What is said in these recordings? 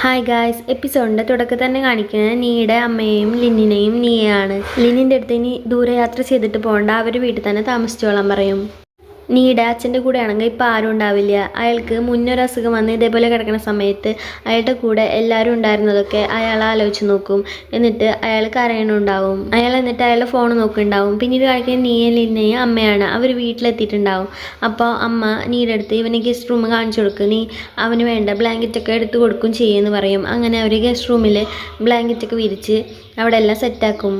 Hi guys, എപ്പിസോഡിൻ്റെ തുടക്കത്തിൽ തന്നെ കാണിക്കുന്നത് നീയുടെ അമ്മയെയും ലിന്നിനെയും നീയാണ്. ലിന്നിൻ്റെ അടുത്ത് ഇനി ദൂരയാത്ര ചെയ്തിട്ട് പോകണ്ട, അവർ വീട്ടിൽ തന്നെ താമസിച്ചോളാൻ പറയും. നീയുടെ അച്ഛൻ്റെ കൂടെ ആണെങ്കിൽ ഇപ്പോൾ ആരും ഉണ്ടാവില്ല. അയാൾക്ക് മുന്നൊരു അസുഖം വന്ന് ഇതേപോലെ കിടക്കുന്ന സമയത്ത് അയാളുടെ കൂടെ എല്ലാവരും ഉണ്ടായിരുന്നതൊക്കെ അയാൾ ആലോചിച്ച് നോക്കും. എന്നിട്ട് അയാൾ കരയണുണ്ടാവും. എന്നിട്ട് അയാളുടെ ഫോൺ നോക്കുന്നുണ്ടാവും. പിന്നീട് കാണിക്കുന്ന നീയും ലിന്നയും അമ്മയാണ്. അവർ വീട്ടിലെത്തിയിട്ടുണ്ടാവും. അപ്പോൾ അമ്മ നീയുടെ അടുത്ത് ഇവന് ഗസ്റ്റ് റൂം കാണിച്ചു കൊടുക്കും, നീ അവന് വേണ്ട ബ്ലാങ്കറ്റൊക്കെ എടുത്ത് കൊടുക്കും ചെയ്യുമെന്ന് പറയും. അങ്ങനെ അവർ ഗസ്റ്റ് റൂമിൽ ബ്ലാങ്കറ്റൊക്കെ വിരിച്ച് അവിടെ എല്ലാം സെറ്റാക്കും.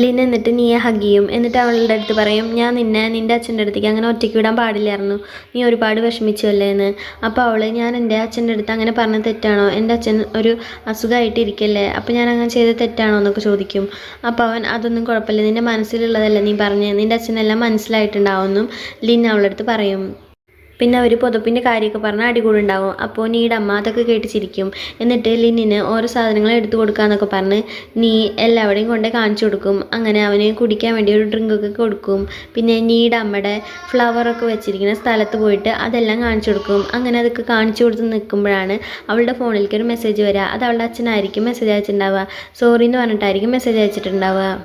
ലിൻ എന്നിട്ട് നീയെ ഹഗ് ചെയ്യും. എന്നിട്ട് അവളുടെ അടുത്ത് പറയും, ഞാൻ നിൻ്റെ അച്ഛൻ്റെ അടുത്തേക്ക് അങ്ങനെ ഒറ്റയ്ക്ക് വിടാൻ പാടില്ലായിരുന്നു, നീ ഒരുപാട് വിഷമിച്ചല്ലേ എന്ന്. അപ്പോൾ ഞാൻ എൻ്റെ അച്ഛൻ്റെ അടുത്ത് അങ്ങനെ പറഞ്ഞത് തെറ്റാണോ, എൻ്റെ അച്ഛൻ ഒരു അസുഖമായിട്ട് ഇരിക്കല്ലേ, അപ്പോൾ ഞാൻ അങ്ങനെ ചെയ്തത് തെറ്റാണോ എന്നൊക്കെ ചോദിക്കും. അപ്പോൾ അവൻ അതൊന്നും കുഴപ്പമില്ല, നിൻ്റെ മനസ്സിലുള്ളതല്ലേ നീ പറഞ്ഞ്, നിൻ്റെ അച്ഛനെല്ലാം മനസ്സിലായിട്ടുണ്ടാവുമെന്നും ലിൻ അവളുടെ അടുത്ത് പറയും. പിന്നെ അവർ പുതപ്പിൻ്റെ കാര്യമൊക്കെ പറഞ്ഞാൽ അടികൂടുണ്ടാവും. അപ്പോൾ നീയുടെ അമ്മ അതൊക്കെ കേട്ട് ചിരിക്കും. എന്നിട്ട് ലിന്നിന് ഓരോ സാധനങ്ങൾ എടുത്തു കൊടുക്കാമെന്നൊക്കെ പറഞ്ഞ് നീ എല്ലാവരുടെയും കൊണ്ടേ കാണിച്ചു കൊടുക്കും. അങ്ങനെ അവന് കുടിക്കാൻ വേണ്ടി ഒരു ഡ്രിങ്കൊക്കെ കൊടുക്കും. പിന്നെ നീയുടെ അമ്മയുടെ ഫ്ലവറൊക്കെ വെച്ചിരിക്കുന്ന സ്ഥലത്ത് പോയിട്ട് അതെല്ലാം കാണിച്ചു കൊടുക്കും. അങ്ങനെ അതൊക്കെ കാണിച്ചു കൊടുത്ത് നിൽക്കുമ്പോഴാണ് അവളുടെ ഫോണിലേക്ക് ഒരു മെസ്സേജ് വരിക. അത് അവളുടെ അച്ഛനായിരിക്കും മെസ്സേജ് അയച്ചിട്ടുണ്ടാവുക. സോറി എന്ന് പറഞ്ഞിട്ടായിരിക്കും മെസ്സേജ് അയച്ചിട്ടുണ്ടാവുക.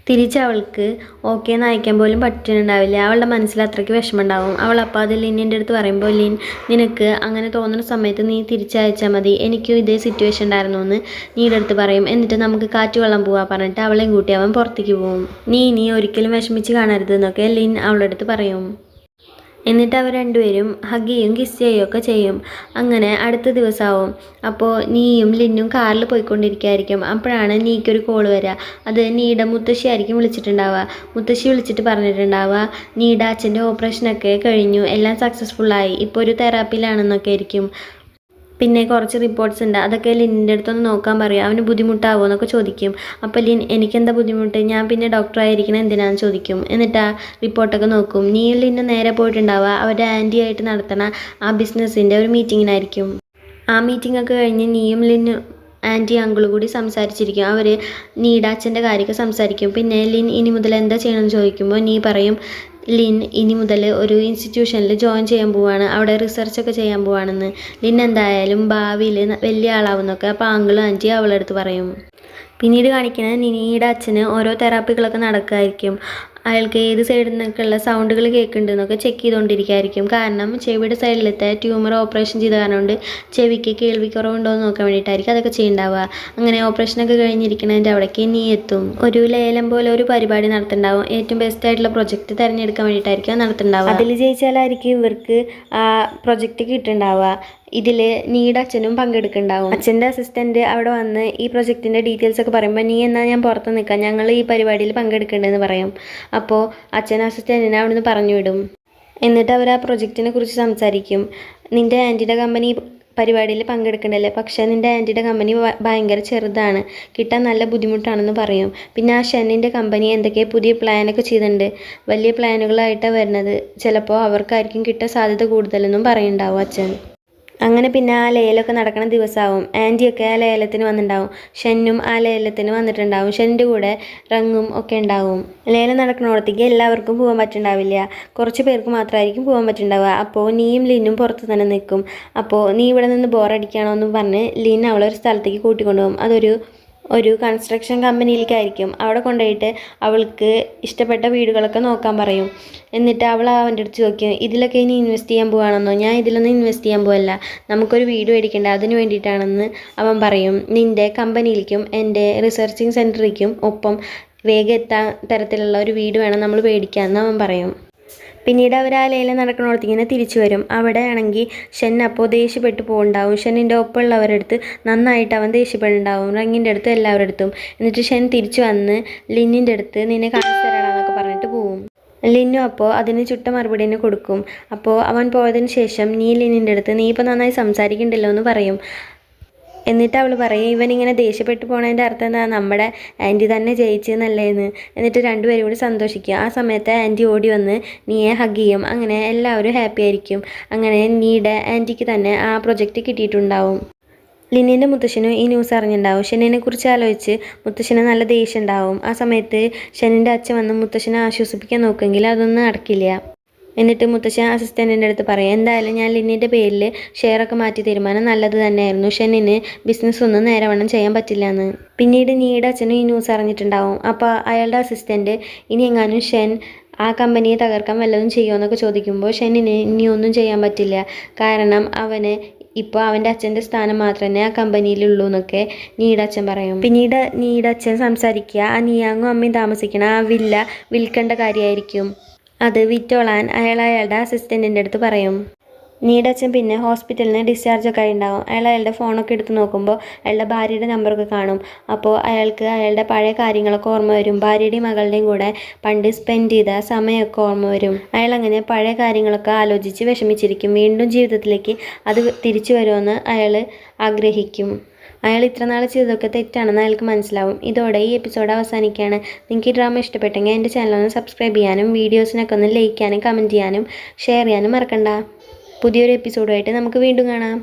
തിരിച്ച് അവൾക്ക് ഓക്കെ എന്ന് അയക്കാൻ പോലും പറ്റുന്നുണ്ടാവില്ല. അവളുടെ മനസ്സിൽ അത്രയ്ക്ക് വിഷമമുണ്ടാവും. അവൾ അപ്പോൾ അത് ലിന്നിൻ്റെ അടുത്ത് പറയുമ്പോൾ, ലിൻ, നിനക്ക് അങ്ങനെ തോന്നുന്ന സമയത്ത് നീ തിരിച്ചയച്ചാൽ മതി, എനിക്കും ഇതേ സിറ്റുവേഷൻ ഉണ്ടായിരുന്നു എന്ന് നീയുടെ അടുത്ത് പറയും. എന്നിട്ട് നമുക്ക് കാറ്റ് വെള്ളം പോവാൻ പറഞ്ഞിട്ട് അവളെയും കൂട്ടി അവൻ പുറത്തേക്ക് പോകും. നീ ഒരിക്കലും വിഷമിച്ച് കാണരുത് എന്നൊക്കെ ലിൻ അവളുടെ അടുത്ത് പറയും. എന്നിട്ട് അവർ രണ്ടുപേരും ഹഗ് ചെയ്യും, കിസ് ചെയ്യുകയൊക്കെ ചെയ്യും. അങ്ങനെ അടുത്ത ദിവസമാവും. അപ്പോൾ നീയും ലിന്നും കാറിൽ പോയിക്കൊണ്ടിരിക്കുകയായിരിക്കും. അപ്പോഴാണ് നീക്കൊരു കോൾ വരിക. അത് നീയുടെ മുത്തശ്ശി ആയിരിക്കും വിളിച്ചിട്ടുണ്ടാവുക. മുത്തശ്ശി വിളിച്ചിട്ട് പറഞ്ഞിട്ടുണ്ടാവുക, നീയുടെ അച്ഛൻ്റെ ഓപ്പറേഷനൊക്കെ കഴിഞ്ഞു, എല്ലാം സക്സസ്ഫുള്ളായി, ഇപ്പോൾ ഒരു തെറാപ്പിയിലാണെന്നൊക്കെ ആയിരിക്കും. പിന്നെ കുറച്ച് റിപ്പോർട്ട്സ് ഉണ്ട്, അതൊക്കെ ലിന്നിൻ്റെ അടുത്തൊന്ന് നോക്കാൻ പറയും. അവന് ബുദ്ധിമുട്ടാവുമോ എന്നൊക്കെ ചോദിക്കും. അപ്പോൾ ലിൻ, എനിക്കെന്താ ബുദ്ധിമുട്ട്, ഞാൻ പിന്നെ ഡോക്ടറായിരിക്കണം എന്തിനാണെന്ന് ചോദിക്കും. എന്നിട്ട് ആ റിപ്പോർട്ടൊക്കെ നോക്കും. നീയും ലിന്നും നേരെ പോയിട്ടുണ്ടാവുക അവരുടെ ആൻറ്റി ആയിട്ട് നടത്തണ ആ ബിസിനസ്സിൻ്റെ ഒരു മീറ്റിങ്ങിനായിരിക്കും. ആ മീറ്റിങ്ങൊക്കെ കഴിഞ്ഞ് നീയും ലിന്നും ആൻറ്റി അങ്കിളും കൂടി സംസാരിച്ചിരിക്കും. അവർ നീയുടെ അച്ഛൻ്റെ കാര്യമൊക്കെ സംസാരിക്കും. പിന്നെ ലിൻ ഇനി മുതൽ എന്താ ചെയ്യണമെന്ന് ചോദിക്കുമ്പോൾ നീ പറയും, ലിൻ ഇനി മുതൽ ഒരു ഇൻസ്റ്റിറ്റ്യൂഷനിൽ ജോയിൻ ചെയ്യാൻ പോവാണ്, അവിടെ റിസർച്ചൊക്കെ ചെയ്യാൻ പോവാണെന്ന്. ലിൻ എന്തായാലും ഭാവിയിൽ വലിയ ആളാവുന്നൊക്കെ അപ്പോൾ അങ്കിളും ആൻറ്റി അവളുടെ അടുത്ത് പറയും. പിന്നീട് കാണിക്കുന്നത് നീയുടെ അച്ഛന് ഓരോ തെറാപ്പികളൊക്കെ നടക്കുമായിരിക്കും. അയാൾക്ക് ഏത് സൈഡിൽ നിന്നൊക്കെയുള്ള സൗണ്ടുകൾ കേൾക്കുന്നുണ്ടെന്നൊക്കെ ചെക്ക് ചെയ്തുകൊണ്ടിരിക്കുകയായിരിക്കും. കാരണം ചെവിയുടെ സൈഡിലത്തെ ട്യൂമർ ഓപ്പറേഷൻ ചെയ്ത കാരണം കൊണ്ട് ചെവിക്ക് കേൾവിക്കുറവുണ്ടോ എന്ന് നോക്കാൻ വേണ്ടിയിട്ടായിരിക്കും അതൊക്കെ ചെയ്യുന്നുണ്ടാവുക. അങ്ങനെ ഓപ്പറേഷനൊക്കെ കഴിഞ്ഞിരിക്കുന്നതിൻ്റെ അവിടേക്ക് നീ എത്തും. ഒരു ലേലം പോലെ ഒരു പരിപാടി നടത്തുന്നുണ്ടാവും. ഏറ്റവും ബെസ്റ്റ് ആയിട്ടുള്ള പ്രൊജക്റ്റ് തിരഞ്ഞെടുക്കാൻ വേണ്ടിയിട്ടായിരിക്കും നടത്തുന്നുണ്ടാവുക. അതിൽ ജയിച്ചാലായിരിക്കും ഇവർക്ക് ആ പ്രൊജക്റ്റ് കിട്ടുന്നുണ്ടാവുക. ഇതിൽ നീയുടെ അച്ഛനും പങ്കെടുക്കുന്നുണ്ടാവും. അച്ഛൻ്റെ അസിസ്റ്റൻറ്റ് അവിടെ വന്ന് ഈ പ്രൊജക്റ്റിൻ്റെ ഡീറ്റെയിൽസ് ഒക്കെ പറയുമ്പോൾ, നീ എന്നാൽ ഞാൻ പുറത്ത് നിൽക്കാം, ഞങ്ങൾ ഈ പരിപാടിയിൽ പങ്കെടുക്കേണ്ടതെന്ന് പറയും. അപ്പോൾ അച്ഛൻ അസിസ്റ്റൻറ്റിനെ അവിടെ നിന്ന് പറഞ്ഞു വിടും. എന്നിട്ട് അവർ ആ പ്രൊജക്റ്റിനെ കുറിച്ച് സംസാരിക്കും. നിൻ്റെ ആൻറ്റിയുടെ കമ്പനി പരിപാടിയിൽ പങ്കെടുക്കണ്ടല്ലേ, പക്ഷേ നിൻ്റെ ആൻറ്റിയുടെ കമ്പനി ഭയങ്കര ചെറുതാണ്, കിട്ടാൻ നല്ല ബുദ്ധിമുട്ടാണെന്ന് പറയും. പിന്നെ ആ ഷെന്നിൻ്റെ കമ്പനി എന്തൊക്കെയോ പുതിയ പ്ലാനൊക്കെ ചെയ്തിട്ടുണ്ട്, വലിയ പ്ലാനുകളായിട്ടാണ് വരുന്നത്, ചിലപ്പോൾ അവർക്കായിരിക്കും കിട്ടാൻ സാധ്യത കൂടുതലെന്നും പറയുന്നുണ്ടാവും അച്ഛൻ. അങ്ങനെ പിന്നെ ആ ലേലമൊക്കെ നടക്കുന്ന ദിവസമാവും. ആൻറ്റിയൊക്കെ ആ ലേലത്തിന് വന്നിട്ടുണ്ടാവും. ഷെന്നും ആ ലേലത്തിന് വന്നിട്ടുണ്ടാവും. ഷെന്നിൻ്റെ കൂടെ റങ്ങും ഒക്കെ ഉണ്ടാവും. ലേലം നടക്കുന്നിടത്തേക്ക് എല്ലാവർക്കും പോകാൻ പറ്റുന്നുണ്ടാവില്ല, കുറച്ച് പേർക്ക് മാത്രമായിരിക്കും പോകാൻ പറ്റുന്നുണ്ടാവുക. അപ്പോൾ നീയും ലിന്നും പുറത്ത് തന്നെ നിൽക്കും. അപ്പോൾ നീ ഇവിടെ നിന്ന് ബോറടിക്കുകയാണോ എന്ന് പറഞ്ഞ് ലിൻ അവളെ ഒരു സ്ഥലത്തേക്ക് കൂട്ടിക്കൊണ്ടുപോകും. ഒരു കൺസ്ട്രക്ഷൻ കമ്പനിയിലേക്കായിരിക്കും. അവിടെ കൊണ്ടുപോയിട്ട് അവൾക്ക് ഇഷ്ടപ്പെട്ട വീടുകളൊക്കെ നോക്കാൻ പറയും. എന്നിട്ട് അവൾ അവൻ്റെ അടുത്ത് ചോദിക്കും, ഇതിലൊക്കെ ഇനി ഇൻവെസ്റ്റ് ചെയ്യാൻ പോവുകയാണെന്നോ. ഞാൻ ഇതിലൊന്നും ഇൻവെസ്റ്റ് ചെയ്യാൻ പോകല്ല, നമുക്കൊരു വീട് മേടിക്കേണ്ട, അതിന് വേണ്ടിയിട്ടാണെന്ന് അവൻ പറയും. നിൻ്റെ കമ്പനിയിലേക്കും എൻ്റെ റിസർച്ചിങ് സെൻറ്ററിലേക്കും ഒപ്പം വേഗം എത്താൻ തരത്തിലുള്ള ഒരു വീട് വേണം നമ്മൾ മേടിക്കാമെന്ന് അവൻ പറയും. പിന്നീട് അവർ ആ ലേലം നടക്കുന്നിടത്ത് ഇങ്ങനെ തിരിച്ചു വരും. അവിടെ ആണെങ്കിൽ ഷെൻ അപ്പോൾ ദേഷ്യപ്പെട്ട് പോകുന്നുണ്ടാവും. ഷെന്നിൻ്റെ ഒപ്പമുള്ളവരുടെ അടുത്ത് നന്നായിട്ട് അവൻ ദേഷ്യപ്പെടുന്നുണ്ടാവും, റങ്ങിൻ്റെ അടുത്ത് എല്ലാവരുടെ അടുത്തും. എന്നിട്ട് ഷെൻ തിരിച്ചു വന്ന് ലിന്നിൻ്റെ അടുത്ത് നിന്നെ കാണിച്ചു തരാമെന്നൊക്കെ പറഞ്ഞിട്ട് പോവും. ലിന്നു അപ്പോൾ അതിന് ചുട്ട മറുപടി തന്നെ കൊടുക്കും. അപ്പോൾ അവൻ പോയതിന് ശേഷം നീ ലിന്നിൻ്റെ അടുത്ത്, നീ ഇപ്പോൾ നന്നായി സംസാരിക്കണ്ടല്ലോ എന്ന് പറയും. എന്നിട്ട് അവൾ പറയും, ഇവനിങ്ങനെ ദേഷ്യപ്പെട്ടു പോണതിൻ്റെ അർത്ഥം എന്താ, നമ്മുടെ ആൻറ്റി തന്നെ ജയിച്ചെന്നല്ലേന്ന്. എന്നിട്ട് രണ്ടുപേരും കൂടി സന്തോഷിക്കുക. ആ സമയത്ത് ആൻറ്റി ഓടി വന്ന് നീയെ ഹഗ് ചെയ്യും. അങ്ങനെ എല്ലാവരും ഹാപ്പി ആയിരിക്കും. അങ്ങനെ നീയുടെ ആൻറ്റിക്ക് തന്നെ ആ പ്രൊജക്റ്റ് കിട്ടിയിട്ടുണ്ടാവും. ലിന്നിൻ്റെ മുത്തശ്ശനും ഈ ന്യൂസ് അറിഞ്ഞിട്ടുണ്ടാവും. ഷെന്നിനെ കുറിച്ച് ആലോചിച്ച് മുത്തശ്ശന് നല്ല ദേഷ്യം ഉണ്ടാവും. ആ സമയത്ത് ഷെന്നിൻ്റെ അച്ഛൻ വന്ന് മുത്തശ്ശനെ ആശ്വസിപ്പിക്കാൻ നോക്കുമെങ്കിൽ അതൊന്നും നടക്കില്ല. എന്നിട്ട് മുത്തശ്ശൻ അസിസ്റ്റൻറ്റിൻ്റെ അടുത്ത് പറയും, എന്തായാലും ഞാൻ ലിന്നിൻ്റെ പേരിൽ ഷെയറൊക്കെ മാറ്റി തീരുമാനം നല്ലത് തന്നെയായിരുന്നു. ഷെന്നിന് ബിസിനസ് ഒന്നും നേരവണ്ണം ചെയ്യാൻ പറ്റില്ല എന്ന്. പിന്നീട് നീയുടെ അച്ഛനും ഈ ന്യൂസ് അറിഞ്ഞിട്ടുണ്ടാവും. അപ്പോൾ അയാളുടെ അസിസ്റ്റൻറ്റ് ഇനി എങ്ങാനും ഷെൻ ആ കമ്പനിയെ തകർക്കാൻ വല്ലതും ചെയ്യുമോ ചോദിക്കുമ്പോൾ ഷെന്നിന് ഇനി ഒന്നും ചെയ്യാൻ പറ്റില്ല. കാരണം അവന് ഇപ്പോൾ അവൻ്റെ അച്ഛൻ്റെ സ്ഥാനം മാത്രമേ ആ കമ്പനിയിലുള്ളൂ എന്നൊക്കെ നീയുടെ അച്ഛൻ പറയും. പിന്നീട് നീയുടെ അച്ഛൻ സംസാരിക്കുക ആ നിയാങ്ങും അമ്മയും താമസിക്കണ ആ വില്ല വിൽക്കേണ്ട കാര്യമായിരിക്കും. അത് വിറ്റോളാൻ അയാളുടെ അസിസ്റ്റൻറ്റിൻ്റെ അടുത്ത് പറയും. നീയുടെ അച്ഛൻ പിന്നെ ഹോസ്പിറ്റലിൽ നിന്ന് ഡിസ്ചാർജൊക്കെ ആയി ഉണ്ടാവും. അയാളുടെ ഫോണൊക്കെ എടുത്ത് നോക്കുമ്പോൾ അയാളുടെ ഭാര്യയുടെ നമ്പറൊക്കെ കാണും. അപ്പോൾ അയാൾക്ക് അയാളുടെ പഴയ കാര്യങ്ങളൊക്കെ ഓർമ്മ വരും. ഭാര്യയുടെയും മകളുടെയും കൂടെ പണ്ട് സ്പെൻഡ് ചെയ്ത സമയമൊക്കെ ഓർമ്മ വരും. അയാളങ്ങനെ പഴയ കാര്യങ്ങളൊക്കെ ആലോചിച്ച് വിഷമിച്ചിരിക്കും. വീണ്ടും ജീവിതത്തിലേക്ക് അത് തിരിച്ചു വരുമെന്ന് അയാൾ ആഗ്രഹിക്കും. അയാൾ ഇത്ര നാൾ ചെയ്തതൊക്കെ തെറ്റാണെന്ന് അയാൾക്ക് മനസ്സിലാവും. ഇതോടെ ഈ എപ്പിസോഡ് അവസാനിക്കുകയാണ്. നിങ്ങൾക്ക് ഈ ഡ്രാമ ഇഷ്ടപ്പെട്ടെങ്കിൽ എൻ്റെ ചാനൽ ഒന്ന് സബ്സ്ക്രൈബ് ചെയ്യാനും വീഡിയോസിനൊക്കെ ഒന്ന് ലൈക്ക് ചെയ്യാനും കമൻറ്റ് ചെയ്യാനും ഷെയർ ചെയ്യാനും മറക്കണ്ട. പുതിയൊരു എപ്പിസോഡുമായിട്ട് നമുക്ക് വീണ്ടും കാണാം.